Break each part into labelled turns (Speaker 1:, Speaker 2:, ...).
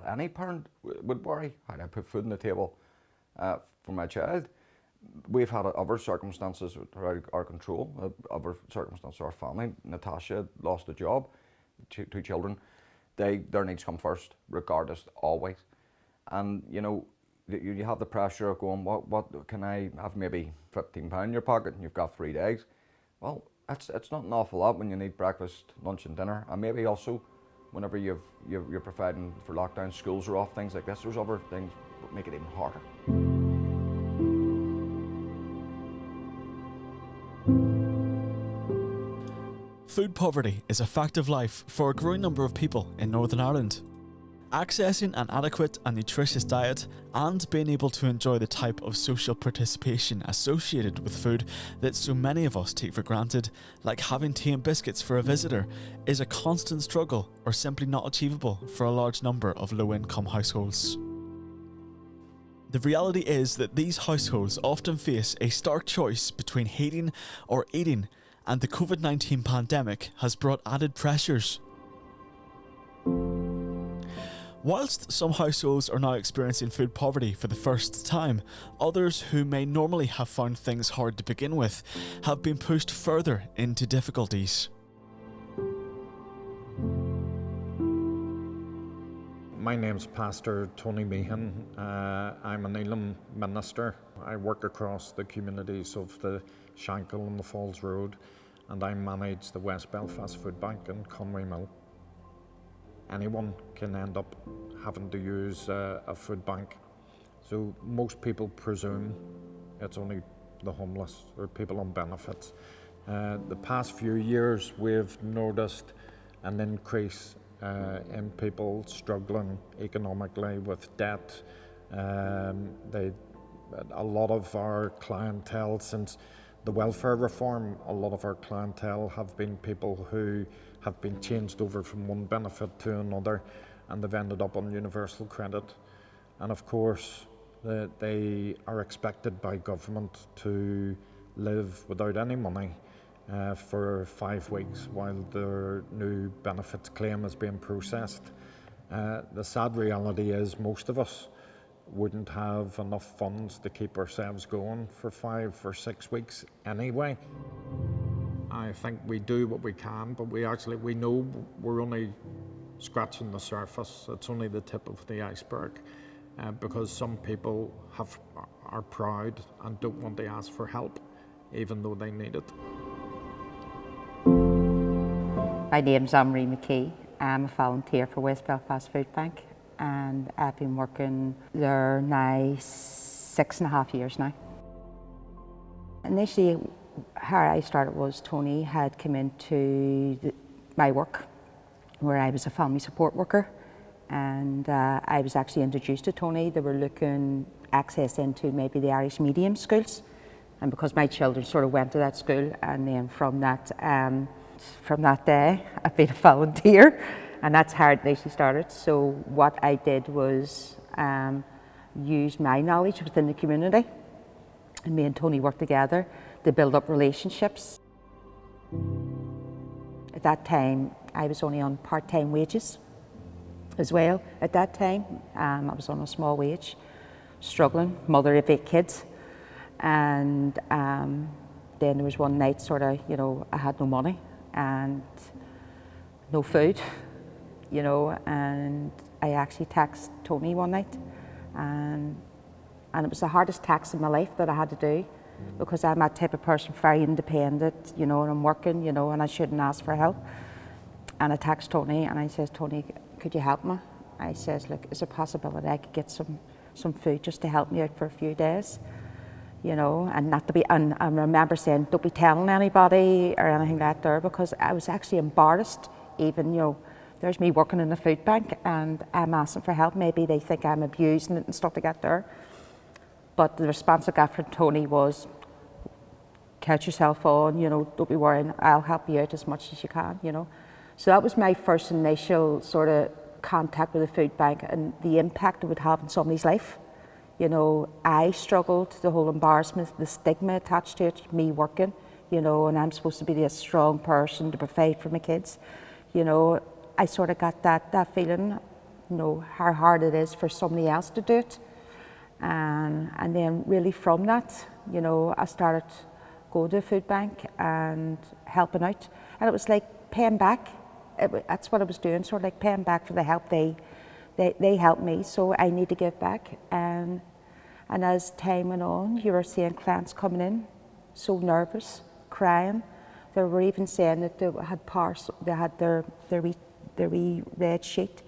Speaker 1: any parent would worry. How do I put food on the table for my child? We've had other circumstances out of our control, other circumstances of our family. Natasha lost a job, two children. Their needs come first, regardless, always. And you know, you have the pressure of going, what can I have, maybe £15 in your pocket and you've got 3 days? Well, it's not an awful lot when you need breakfast, lunch and dinner, and maybe also whenever you're providing for lockdown, schools are off, things like this. There's other things that make it even harder.
Speaker 2: Food poverty is a fact of life for a growing number of people in Northern Ireland. Accessing an adequate and nutritious diet and being able to enjoy the type of social participation associated with food that so many of us take for granted, like having tea and biscuits for a visitor, is a constant struggle or simply not achievable for a large number of low-income households. The reality is that these households often face a stark choice between hating or eating, and the COVID-19 pandemic has brought added pressures. Whilst some households are now experiencing food poverty for the first time, others who may normally have found things hard to begin with have been pushed further into difficulties.
Speaker 3: My name's Pastor Tony Meehan. I'm an Elim minister. I work across the communities of the Shankill and the Falls Road, and I manage the West Belfast Food Bank in Conway Mill. Anyone can end up having to use a food bank. So most people presume it's only the homeless or people on benefits. The past few years we've noticed an increase in people struggling economically with debt. A lot of our clientele, since the welfare reform, a lot of our clientele have been people who have been changed over from one benefit to another, and they've ended up on universal credit. And of course, they are expected by government to live without any money for 5 weeks while their new benefits claim is being processed. The sad reality is most of us wouldn't have enough funds to keep ourselves going for 5 or 6 weeks anyway. I think we do what we can, but we know we're only scratching the surface. It's only the tip of the iceberg, because some people are proud and don't want to ask for help, even though they need it.
Speaker 4: My name's Anne-Marie McKee. I'm a volunteer for West Belfast Food Bank, and I've been working there now 6.5 years now. Initially, how I started was Tony had come into my work where I was a family support worker, and I was actually introduced to Tony. They were looking access into maybe the Irish medium schools, and because my children sort of went to that school, and then from that day I've been a volunteer, and that's how it initially started. So what I did was use my knowledge within the community, and me and Tony worked together to build up relationships. At that time, I was only on part-time wages as well. At that time, I was on a small wage, struggling, mother of 8 kids. And then there was one night I had no money and no food, and I actually texted Tony one night, and it was the hardest text in my life that I had to do, because I'm that type of person, very independent, and I'm working, and I shouldn't ask for help. And I text Tony and I says, Tony, could you help me? I says, look, is there a possibility I could get some food just to help me out for a few days? And not to be, and I remember saying, don't be telling anybody or anything like that there, because I was actually embarrassed even, there's me working in a food bank and I'm asking for help. Maybe they think I'm abusing it and stuff like that there. But the response I got from Tony was, catch yourself on, don't be worrying, I'll help you out as much as you can, So that was my first initial sort of contact with the food bank and the impact it would have on somebody's life. I struggled, the whole embarrassment, the stigma attached to it, me working, and I'm supposed to be this strong person to provide for my kids. I sort of got that feeling you know, how hard it is for somebody else to do it. And then really from that, you know, I started going to a food bank and helping out. And it was like paying back. That's what I was doing, sort of like paying back for the help they helped me, so I need to give back. And as time went on, you were seeing clients coming in, so nervous, crying. They were even saying that they had their wee red sheet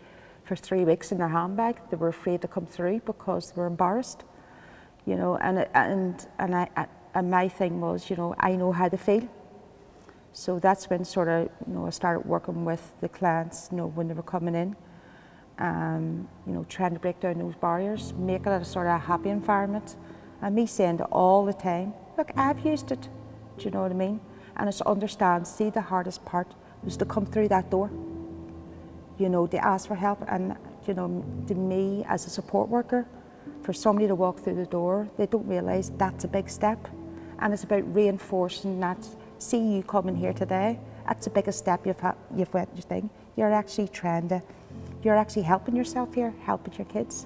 Speaker 4: for 3 weeks in their handbag. They were afraid to come through because they were embarrassed, you know. And my thing was, you know, I know how they feel. So that's when sort of, you know, I started working with the clients, you know, when they were coming in, you know, trying to break down those barriers, make it a sort of a happy environment, and me saying all the time, look, I've used it. Do you know what I mean? And it's to understand. See, the hardest part was to come through that door. You know, to ask for help, and you know, to me as a support worker, for somebody to walk through the door, they don't realise that's a big step, and it's about reinforcing that. See you coming here today, that's the biggest step you've went your thing. You're actually you're actually helping yourself here, helping your kids.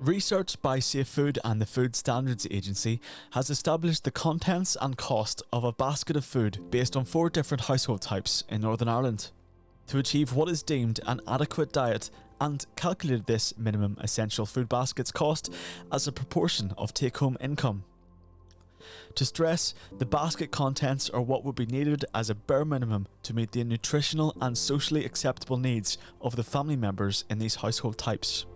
Speaker 2: Research by Safefood and the Food Standards Agency has established the contents and cost of a basket of food based on 4 different household types in Northern Ireland to achieve what is deemed an adequate diet, and calculated this minimum essential food basket's cost as a proportion of take-home income. To stress, the basket contents are what would be needed as a bare minimum to meet the nutritional and socially acceptable needs of the family members in these household types.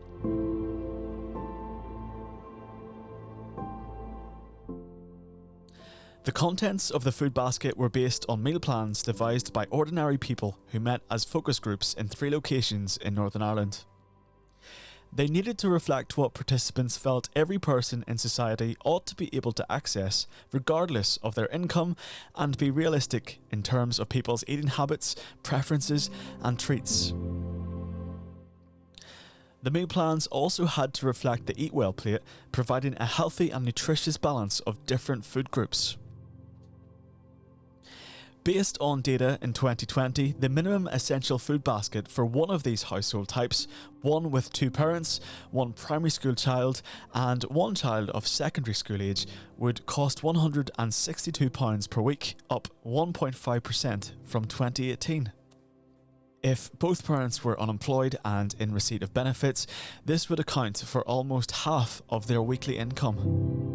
Speaker 2: The contents of the food basket were based on meal plans devised by ordinary people who met as focus groups in 3 locations in Northern Ireland. They needed to reflect what participants felt every person in society ought to be able to access, regardless of their income, and be realistic in terms of people's eating habits, preferences, and treats. The meal plans also had to reflect the Eat Well plate, providing a healthy and nutritious balance of different food groups. Based on data in 2020, the minimum essential food basket for one of these household types, one with 2 parents, 1 primary school child and 1 child of secondary school age, would cost £162 per week, up 1.5% from 2018. If both parents were unemployed and in receipt of benefits, this would account for almost half of their weekly income.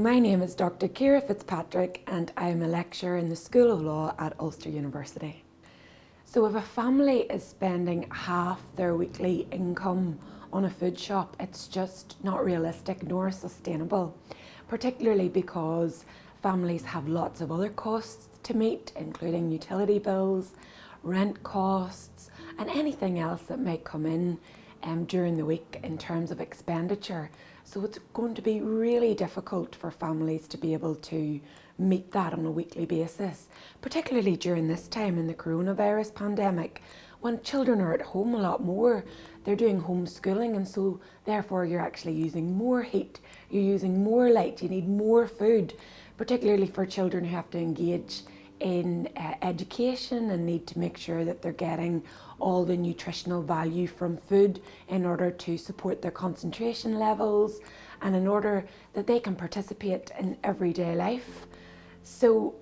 Speaker 5: My name is Dr. Ciara Fitzpatrick and I am a lecturer in the School of Law at Ulster University. So if a family is spending half their weekly income on a food shop, it's just not realistic nor sustainable, particularly because families have lots of other costs to meet, including utility bills, rent costs, and anything else that may come in during the week in terms of expenditure. So it's going to be really difficult for families to be able to meet that on a weekly basis, particularly during this time in the coronavirus pandemic, when children are at home a lot more. They're doing homeschooling, and so therefore you're actually using more heat, you're using more light, you need more food, particularly for children who have to engage in education and need to make sure that they're getting all the nutritional value from food in order to support their concentration levels and in order that they can participate in everyday life. So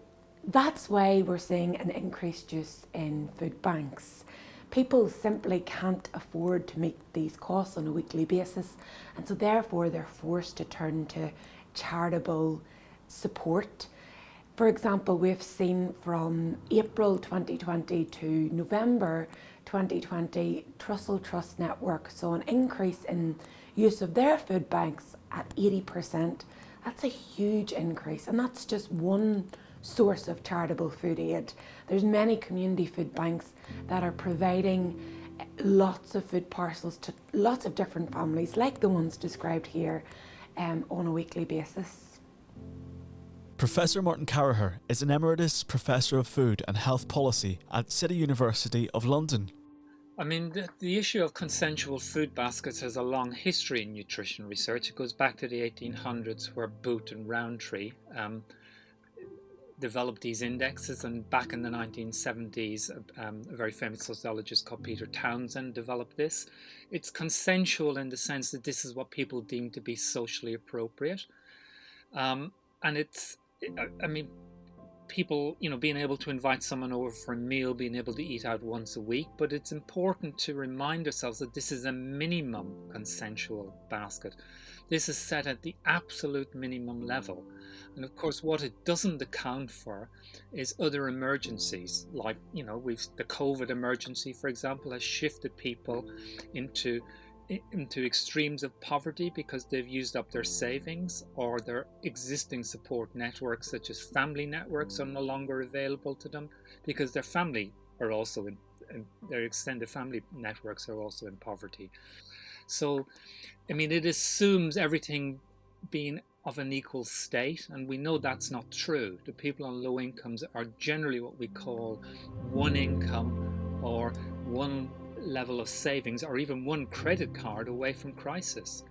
Speaker 5: that's why we're seeing an increased use in food banks. People simply can't afford to meet these costs on a weekly basis, and so therefore they're forced to turn to charitable support. For example, we've seen from April 2020 to November 2020, Trussell Trust Network saw an increase in use of their food banks at 80%. That's a huge increase, and that's just one source of charitable food aid. There's many community food banks that are providing lots of food parcels to lots of different families, like the ones described here, on a weekly basis.
Speaker 2: Professor Martin Carraher is an Emeritus Professor of Food and Health Policy at City University of London.
Speaker 6: I mean, the issue of consensual food baskets has a long history in nutrition research. It goes back to the 1800s, where Booth and Rowntree developed these indexes, and back in the 1970s, a very famous sociologist called Peter Townsend developed this. It's consensual in the sense that this is what people deem to be socially appropriate. And I mean, people, being able to invite someone over for a meal, being able to eat out once a week, but it's important to remind ourselves that this is a minimum consensual basket. This is set at the absolute minimum level. And of course, what it doesn't account for is other emergencies, like, the COVID emergency, for example, has shifted people into extremes of poverty because they've used up their savings, or their existing support networks such as family networks are no longer available to them because their family are also in their extended family networks are also in poverty. So, I mean, it assumes everything being of an equal state, and we know that's not true. The people on low incomes are generally what we call one income or one level of savings or even one credit card away from crisis.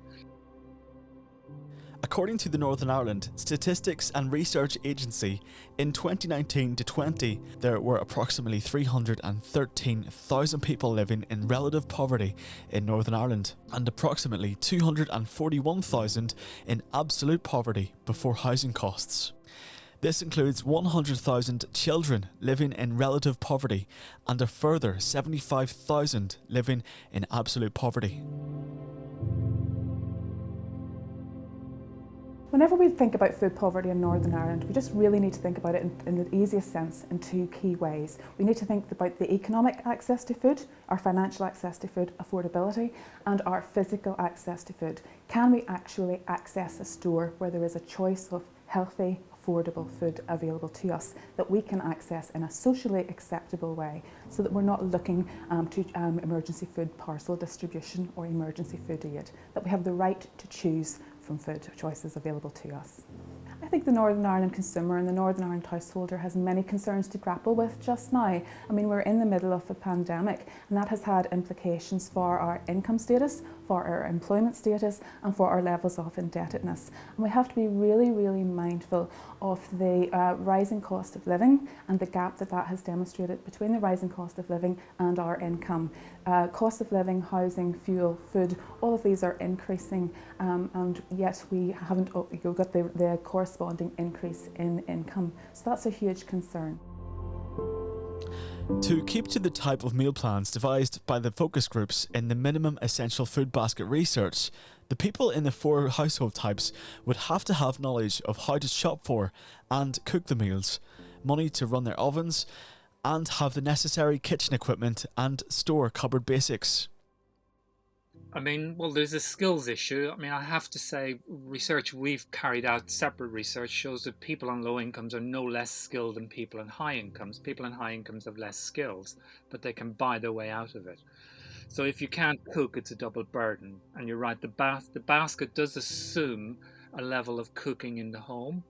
Speaker 2: According to the Northern Ireland Statistics and Research Agency, in 2019 to 20, there were approximately 313,000 people living in relative poverty in Northern Ireland, and approximately 241,000 in absolute poverty before housing costs. This includes 100,000 children living in relative poverty and a further 75,000 living in absolute poverty.
Speaker 7: Whenever we think about food poverty in Northern Ireland, we just really need to think about it in the easiest sense in two key ways. We need to think about the economic access to food, our financial access to food, affordability, and our physical access to food. Can we actually access a store where there is a choice of healthy, affordable food available to us that we can access in a socially acceptable way, so that we're not looking to emergency food parcel distribution or emergency food aid, that we have the right to choose from food choices available to us. I think the Northern Ireland consumer and the Northern Ireland householder has many concerns to grapple with just now. I mean, we're in the middle of a pandemic, and that has had implications for our income status, for our employment status, and for our levels of indebtedness. And we have to be really, really mindful of the rising cost of living and the gap that has demonstrated between the rising cost of living and our income. Cost of living, housing, fuel, food, all of these are increasing, and yet we haven't got the corresponding increase in income. So that's a huge concern.
Speaker 2: To keep to the type of meal plans devised by the focus groups in the minimum essential food basket research, the people in the four household types would have to have knowledge of how to shop for and cook the meals, money to run their ovens, and have the necessary kitchen equipment and store cupboard basics.
Speaker 6: I mean, well, there's a skills issue. I mean, I have to say, research we've carried out, separate research, shows that people on low incomes are no less skilled than people on high incomes. People on high incomes have less skills, but they can buy their way out of it. So if you can't cook, it's a double burden. And you're right, the basket does assume a level of cooking in the home.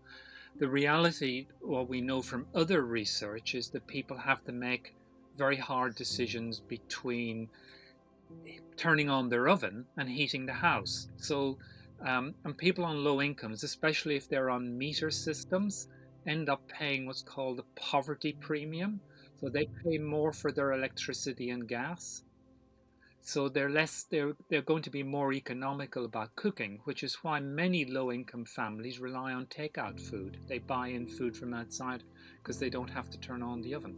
Speaker 6: The reality, what we know from other research, is that people have to make very hard decisions between turning on their oven and heating the house. So, and people on low incomes, especially if they're on meter systems, end up paying what's called a poverty premium. So they pay more for their electricity and gas. So they're going to be more economical about cooking, which is why many low-income families rely on takeout food. They buy in food from outside because they don't have to turn on the oven.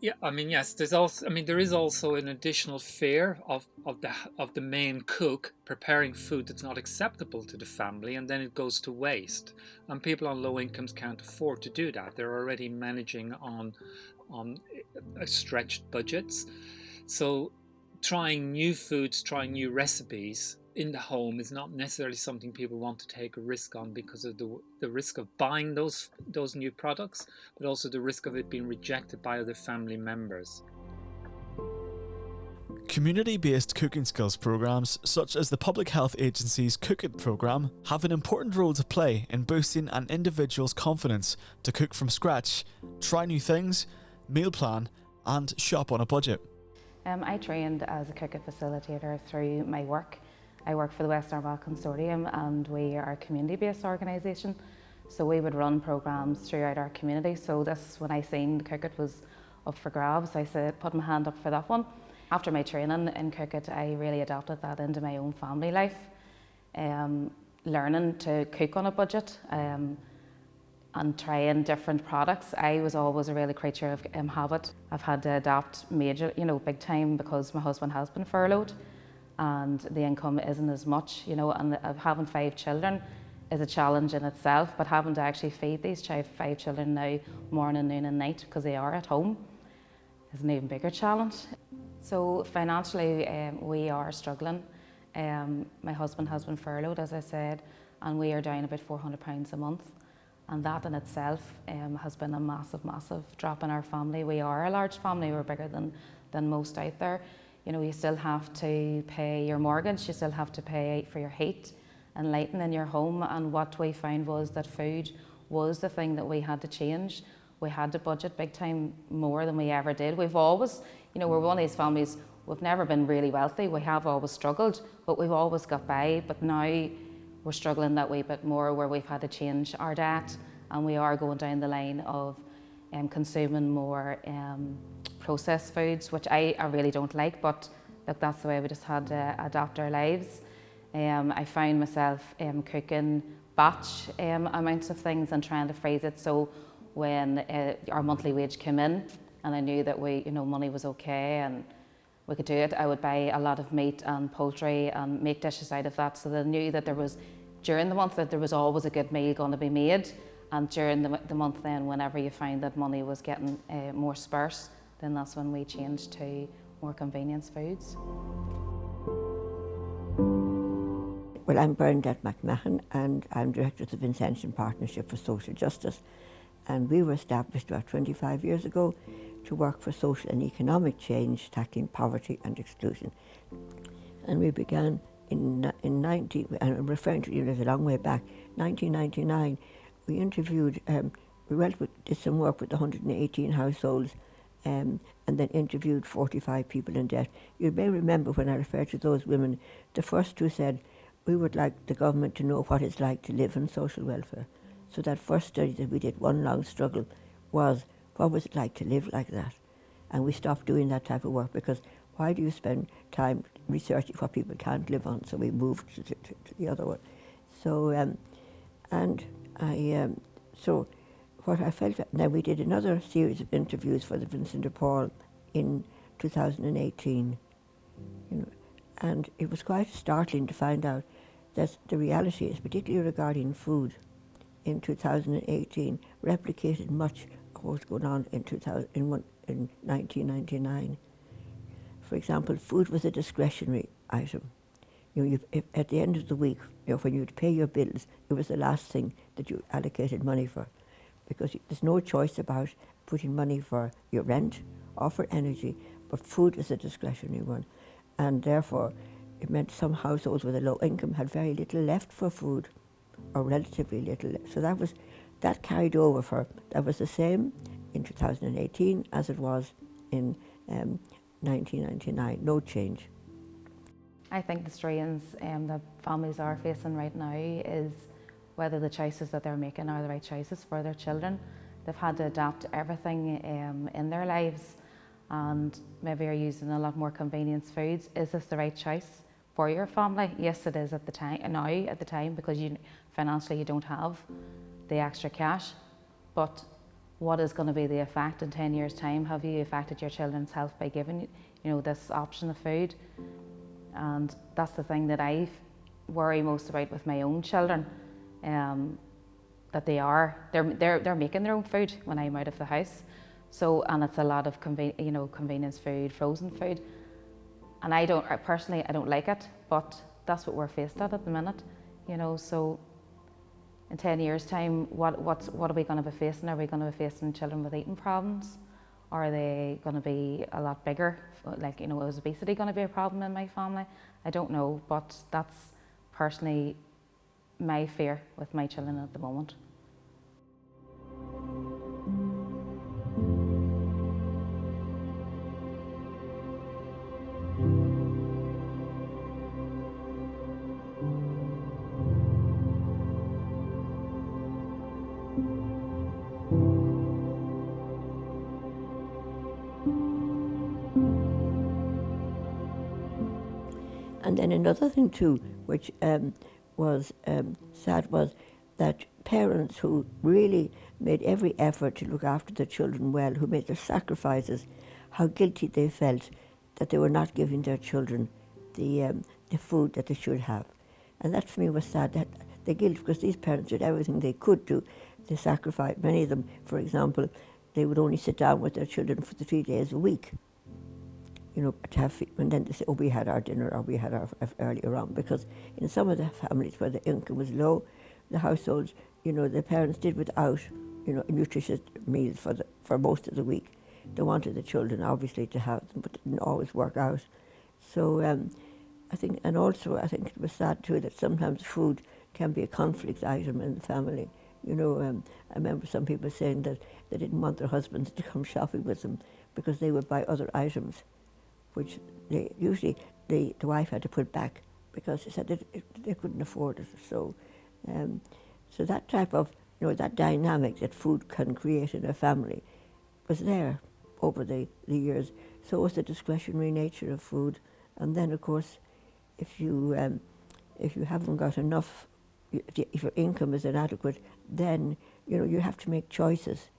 Speaker 6: Yeah, I mean, yes, there is also an additional fear of the main cook preparing food that's not acceptable to the family, and then it goes to waste. And people on low incomes can't afford to do that. They're already managing on stretched budgets. So trying new foods, trying new recipes in the home is not necessarily something people want to take a risk on, because of the risk of buying those new products, but also the risk of it being rejected by other family members.
Speaker 2: Community-based cooking skills programs, such as the Public Health Agency's Cook It programme, have an important role to play in boosting an individual's confidence to cook from scratch, try new things, meal plan, and shop on a budget.
Speaker 4: I trained as a Cook It facilitator through my work. I work for the West Armagh Consortium, and we are a community-based organisation.
Speaker 8: So we would run programmes throughout our community. So this, when I seen cricket was up for grabs, I said, put my hand up for that one. After my training in cricket, I really adapted that into my own family life. Learning to cook on a budget and trying different products. I was always a really creature of habit. I've had to adapt major, big time, because my husband has been furloughed and the income isn't as much, and having 5 children is a challenge in itself, but having to actually feed these 5 children now morning, noon and night because they are at home is an even bigger challenge. So financially we are struggling. My husband has been furloughed, as I said, and we are down about £400 a month, and that in itself has been a massive, massive drop in our family. We are a large family, we're bigger than most out there. You still have to pay your mortgage, you still have to pay for your heat and lighting in your home, and what we found was that food was the thing that we had to change. We had to budget big time, more than we ever did. We've always, we're one of these families, we've never been really wealthy, we have always struggled, but we've always got by. But now we're struggling that wee bit more, where we've had to change our diet, and we are going down the line of consuming more processed foods, which I really don't like, but look, that's the way we just had to adapt our lives. I found myself cooking batch amounts of things and trying to freeze it, so when our monthly wage came in and I knew that money was okay and we could do it, I would buy a lot of meat and poultry and make dishes out of that, so that I knew that there was, during the month, that there was always a good meal going to be made. And during the month then, whenever you find that money was getting more sparse, then that's when we changed to more convenience foods.
Speaker 9: Well, I'm Bernadette McMahon and I'm Director of the Vincentian Partnership for Social Justice. And we were established about 25 years ago to work for social and economic change, tackling poverty and exclusion. And we began in I'm referring to a long way back, 1999. We interviewed, did some work with 118 households and then interviewed 45 people in debt. You may remember when I referred to those women, the first 2 said, we would like the government to know what it's like to live on social welfare. So that first study that we did, one long struggle, was what was it like to live like that? And we stopped doing that type of work, because why do you spend time researching what people can't live on? So we moved to the other one. So, so what I felt, now we did another series of interviews for the Vincent de Paul in 2018, and it was quite startling to find out that the reality is, particularly regarding food, in 2018 replicated much of what was going on in 1999. For example, food was a discretionary item. At the end of the week, when you'd pay your bills, it was the last thing that you allocated money for, because there's no choice about putting money for your rent or for energy, but food is a discretionary one. And therefore, it meant some households with a low income had very little left for food, or relatively little. So that carried over that was the same in 2018 as it was in 1999, no change.
Speaker 8: I think the strains that families are facing right now is whether the choices that they're making are the right choices for their children. They've had to adapt everything in their lives, and maybe are using a lot more convenience foods. Is this the right choice for your family? Yes, it is at the time, because financially you don't have the extra cash. But what is going to be the effect in 10 years' time? Have you affected your children's health by giving this option of food? And that's the thing that I worry most about with my own children, that they're making their own food when I'm out of the house. So, and it's a lot of convenience food, frozen food, and I personally don't like it, but that's what we're faced at the minute, So in 10 years' time, what are we going to be facing? Are we going to be facing children with eating problems? Are they going to be a lot bigger? Like, is obesity going to be a problem in my family? I don't know, but that's personally my fear with my children at the moment.
Speaker 9: And then another thing too, which was sad, was that parents who really made every effort to look after their children well, who made their sacrifices, how guilty they felt that they were not giving their children the food that they should have. And that for me was sad, that the guilt, because these parents did everything they could do. They sacrificed. Many of them, for example, they would only sit down with their children for the 3 days a week, to have, and then they say, oh, we had our dinner, or we had our earlier on, because in some of the families where the income was low, the households, the parents did without, nutritious meals for most of the week. They wanted the children, obviously, to have them, but it didn't always work out. So I think it was sad too that sometimes food can be a conflict item in the family. I remember some people saying that they didn't want their husbands to come shopping with them because they would buy other items, which usually the wife had to put back because she said they couldn't afford it. So that type of, that dynamic that food can create in a family was there over the years. So was the discretionary nature of food. And then, of course, if you haven't got enough, if your income is inadequate, then you have to make choices.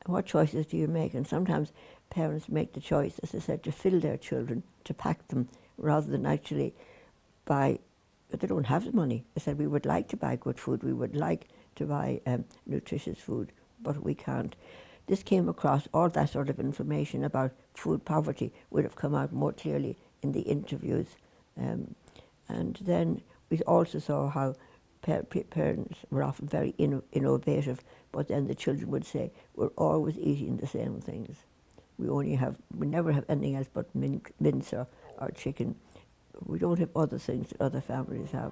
Speaker 9: And what choices do you make? And sometimes parents make the choice, as I said, to fill their children, to pack them, rather than actually buy. But they don't have the money. They said, we would like to buy good food, we would like to buy nutritious food, but we can't. This came across, all that sort of information about food poverty would have come out more clearly in the interviews. And then we also saw how parents were often very innovative, but then the children would say, we're always eating the same things. We never have anything else but mince or chicken. We don't have other things that other families have.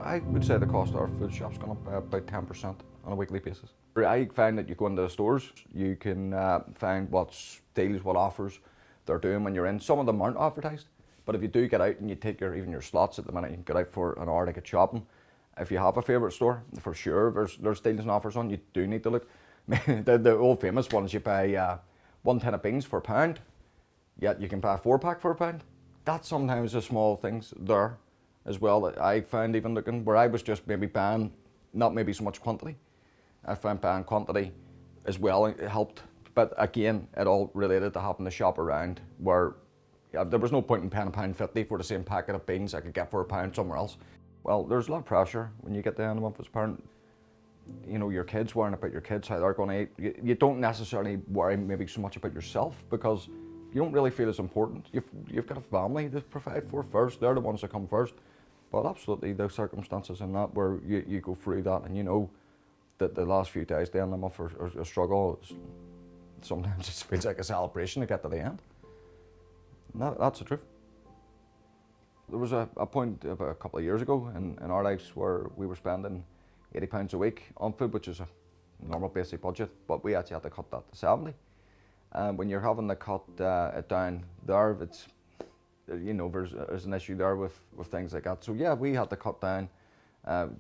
Speaker 1: I would say the cost of our food shop's gone up by about 10% on a weekly basis. I find that you go into the stores, you can find what deals, what offers they're doing when you're in. Some of them aren't advertised, but if you do get out and you take even your slots at the minute, you can get out for an hour to get shopping. If you have a favourite store, for sure there's deals and offers on, you do need to look. the old famous ones, you buy 1 tin of beans for £1, yet you can buy a 4-pack for £1. That's sometimes the small things there as well that I found, even looking where I was just maybe buying, not maybe so much quantity. I found buying quantity as well, it helped. But again, it all related to having to shop around where there was no point in paying £1.50 for the same packet of beans I could get for £1 somewhere else. Well, there's a lot of pressure when you get to the end of the month as a parent. Your kids, worrying about your kids, how they're going to eat. You don't necessarily worry maybe so much about yourself because you don't really feel it's important. You've got a family to provide for first. They're the ones that come first. But absolutely, the circumstances in that where you go through that and that the last few days, the end of the month are a struggle. Sometimes it feels like a celebration to get to the end. And that's the truth. There was a point about a couple of years ago in our lives where we were spending £80 a week on food, which is a normal basic budget, but we actually had to cut that to 70. And when you're having to cut it down there, it's, there's an issue there with things like that. So yeah, we had to cut down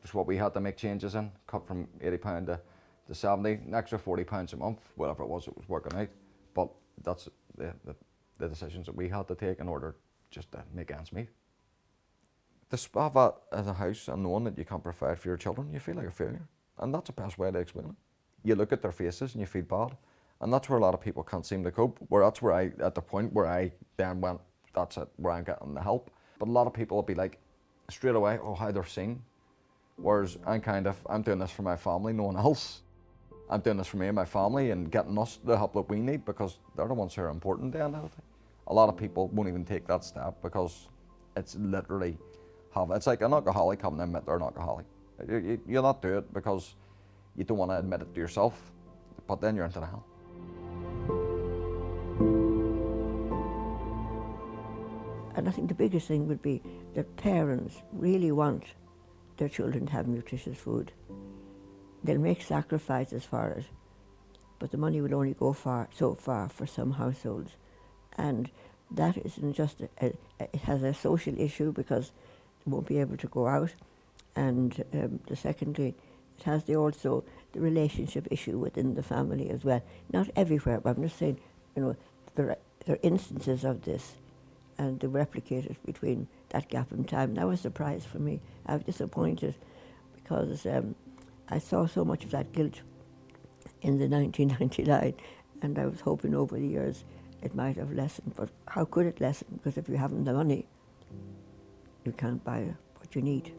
Speaker 1: just what we had to make changes in, cut from £80 to 70, an extra £40 a month, whatever it was working out. But that's the decisions that we had to take in order just to make ends meet. To have that as a house and knowing that you can't provide for your children, you feel like a failure. And that's the best way to explain it. You look at their faces and you feel bad. And that's where a lot of people can't seem to cope. At the point where I then went, that's it, where I'm getting the help. But a lot of people will be like, straight away, oh, how they're seen. Whereas I'm doing this for my family, no one else. I'm doing this for me and my family and getting us the help that we need because they're the ones who are important at the end of the day. A lot of people won't even take that step because it's literally, it's like an alcoholic having to admit they're an alcoholic. You'll not do it because you don't want to admit it to yourself, but then you're into the hell.
Speaker 9: And I think the biggest thing would be that parents really want their children to have nutritious food. They'll make sacrifices for it, but the money will only go so far for some households. And that isn't just, it has a social issue because they won't be able to go out. And secondly, it has also the relationship issue within the family as well. Not everywhere, but I'm just saying, there are instances of this and to replicate it between that gap in time. That was a surprise for me. I was disappointed because I saw so much of that guilt in the 1999, and I was hoping over the years it might have lessened. But how could it lessen? Because if you haven't the money, you can't buy what you need.